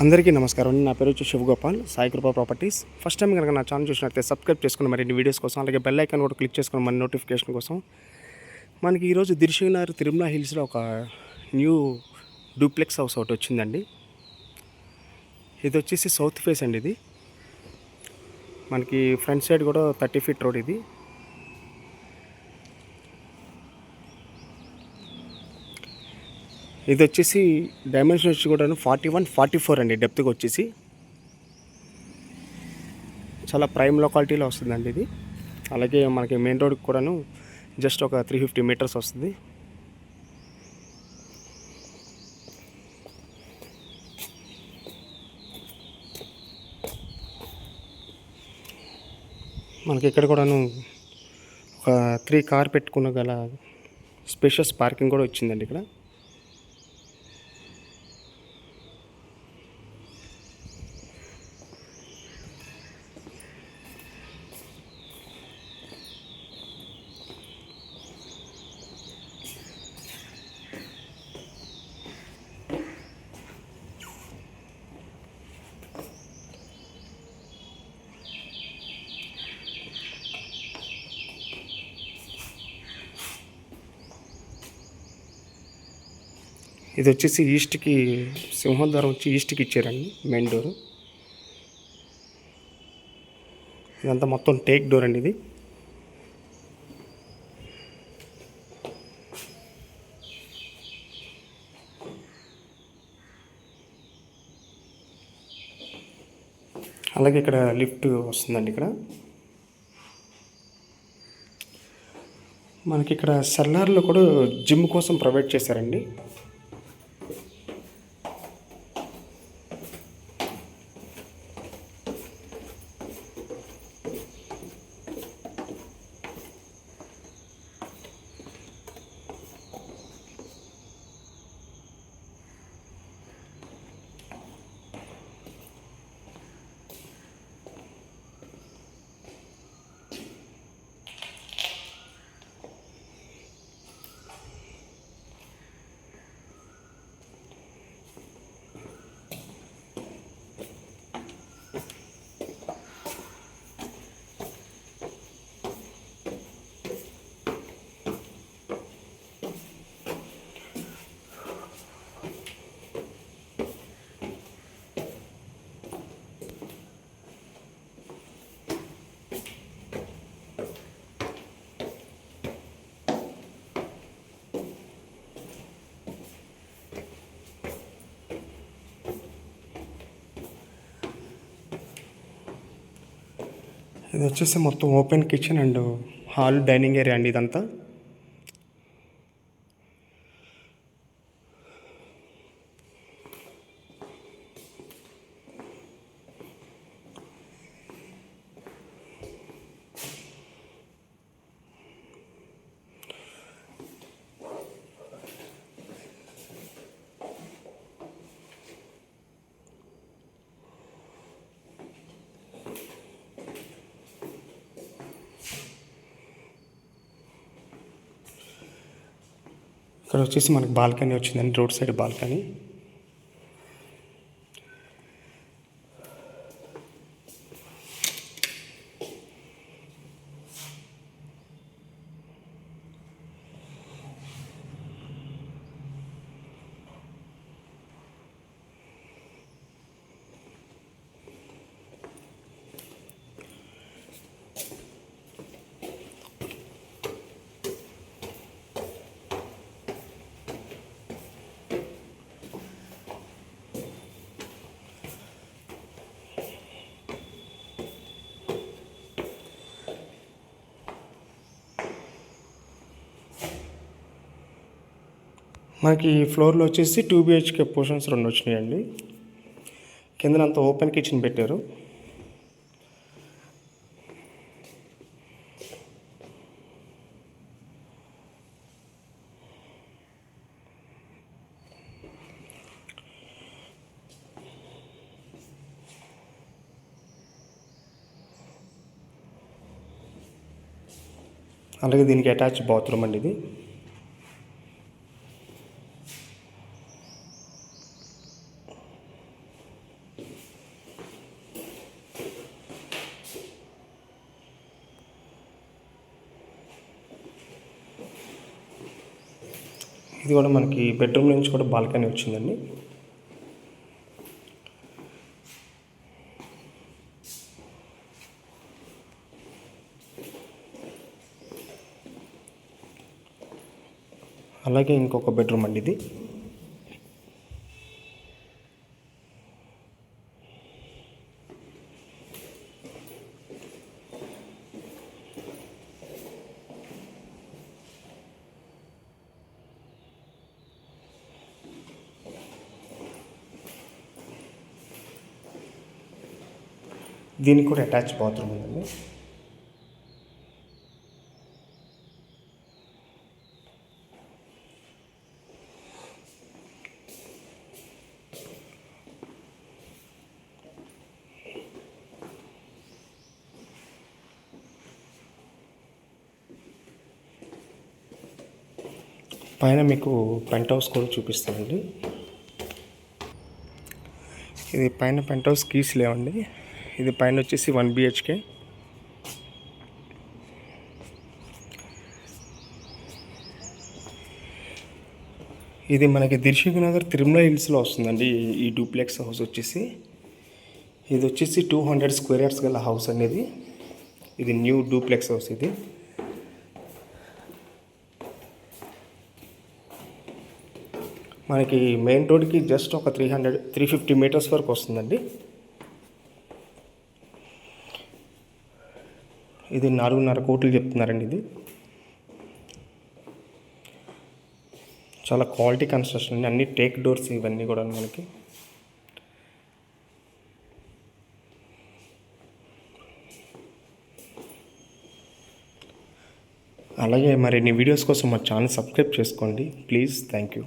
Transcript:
అందరికీ నమస్కారం అండి. నా పేరు వచ్చి శివగోపాల్, సాయి కృపా ప్రాపర్టీస్. ఫస్ట్ టైం కనుక నా ఛానల్ చూసినట్లయితే సబ్స్క్రైబ్ చేసుకుని మరిన్ని వీడియోస్ కోసం, అలాగే బెల్ ఐకాన్ కూడా క్లిక్ చేసుకుని మన నోటిఫికేషన్ కోసం. మనకి ఈరోజు దిల్సుఖ్నగర్ తిరుమల హిల్స్లో ఒక న్యూ డూప్లెక్స్ హౌస్ ఒకటి వచ్చిందండి. ఇది వచ్చేసి సౌత్ ఫేస్ అండి. ఇది మనకి ఫ్రంట్ సైడ్ కూడా 30 feet రోడ్. ఇది వచ్చేసి డైమెన్షన్ వచ్చి కూడా 41-44 అండి. డెప్త్గా వచ్చేసి చాలా ప్రైమ్ లొకాలిటీలో వస్తుందండి ఇది. అలాగే మనకి మెయిన్ రోడ్కి కూడాను జస్ట్ ఒక 350 meters వస్తుంది. మనకి ఇక్కడ కూడాను ఒక 3 కార్ పెట్టుకున్న గల స్పేషియస్ పార్కింగ్ కూడా వచ్చిందండి ఇక్కడ. ఇది వచ్చేసి ఈస్ట్కి సింహద్వారం వచ్చి ఈస్ట్కి ఇచ్చారండి మెయిన్ డోరు. ఇదంతా మొత్తం టేక్ డోర్ అండి ఇది. అలాగే ఇక్కడ లిఫ్ట్ వస్తుందండి. ఇక్కడ మనకి ఇక్కడ సెల్లార్లో కూడా జిమ్ కోసం ప్రొవైడ్ చేశారండి. ఇది వచ్చేసి మొత్తం open kitchen and hall, dining area అండి ఇదంతా. ఇక్కడ వచ్చేసి మనకి బాల్కనీ వచ్చిందండి, రోడ్ సైడ్ బాల్కనీ. మనకి ఈ ఫ్లోర్లో వచ్చేసి 2 BHK పోర్షన్స్ 2 వచ్చినాయండి. కిందనంతా ఓపెన్ కిచెన్ పెట్టారు. అలాగే దీనికి అటాచ్ బాత్రూమ్ అండి ఇది. ఇది కూడా మనకి బెడ్రూమ్ నుంచి కూడా బాల్కనీ వచ్చిందండి. అలాగే ఇంకొక బెడ్రూమ్ అండి ఇది. దీనికి కూడా అటాచ్ బాత్రూమ్ ఉందండి. పైన మీకు పెంట్ హౌస్ కూడా చూపిస్తానండి. ఇది పైన పెంట్ హౌస్ కీస్ లేవండి. ఇది పైన వచ్చేసి 1 BHK. ఇది మనకి దిల్సుఖ్ నగర్ తిరుమల హిల్స్లో వస్తుందండి. ఈ డూప్లెక్స్ హౌస్ వచ్చేసి ఇది వచ్చేసి 200 స్క్వేర్ యార్డ్స్ గల హౌస్ అనేది. ఇది న్యూ డూప్లెక్స్ హౌస్. ఇది మనకి మెయిన్ రోడ్కి జస్ట్ ఒక 350 మీటర్స్ వరకు వస్తుందండి. ఇది 4.5 కోట్లు చెప్తున్నారండి. ఇది చాలా క్వాలిటీ కన్స్ట్రక్షన్ అండి. అన్ని టేక్ డోర్స్ ఇవన్నీ కూడా మనకి. అలాగే మరిన్ని వీడియోస్ కోసం మా ఛానల్ సబ్స్క్రైబ్ చేసుకోండి ప్లీజ్. Thank you.